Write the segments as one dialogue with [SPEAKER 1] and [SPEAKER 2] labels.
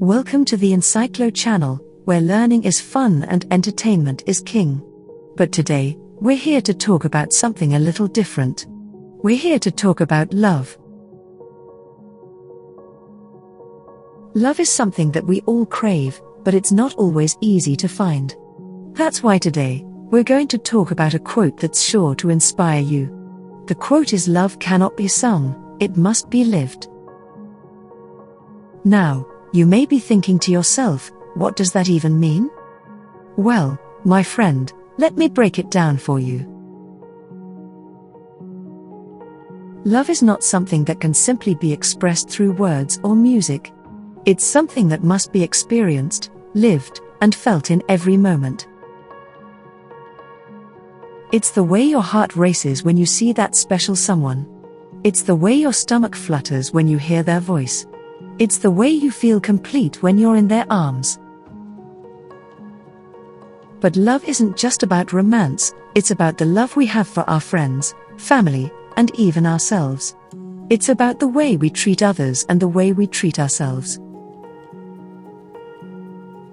[SPEAKER 1] Welcome to the Encyclo channel, where learning is fun and entertainment is king. But today, we're here to talk about something a little different. We're here to talk about love. Love is something that we all crave, but it's not always easy to find. That's why today, we're going to talk about a quote that's sure to inspire you. The quote is, "Love cannot be sung, it must be lived." Now, you may be thinking to yourself, what does that even mean? Well, my friend, let me break it down for you. Love is not something that can simply be expressed through words or music. It's something that must be experienced, lived, and felt in every moment. It's the way your heart races when you see that special someone. It's the way your stomach flutters when you hear their voice. It's the way you feel complete when you're in their arms. But love isn't just about romance, it's about the love we have for our friends, family, and even ourselves. It's about the way we treat others and the way we treat ourselves.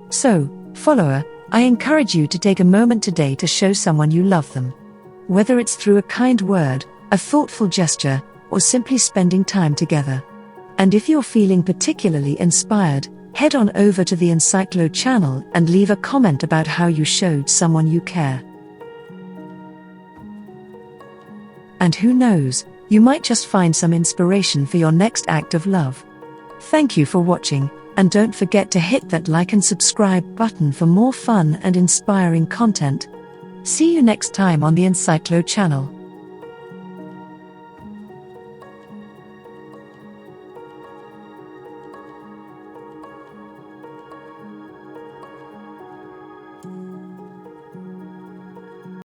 [SPEAKER 1] So, follower, I encourage you to take a moment today to show someone you love them. Whether it's through a kind word, a thoughtful gesture, or simply spending time together. And if you're feeling particularly inspired, head on over to the Encyclo channel and leave a comment about how you showed someone you care. And who knows, you might just find some inspiration for your next act of love. Thank you for watching, and don't forget to hit that like and subscribe button for more fun and inspiring content. See you next time on the Encyclo channel.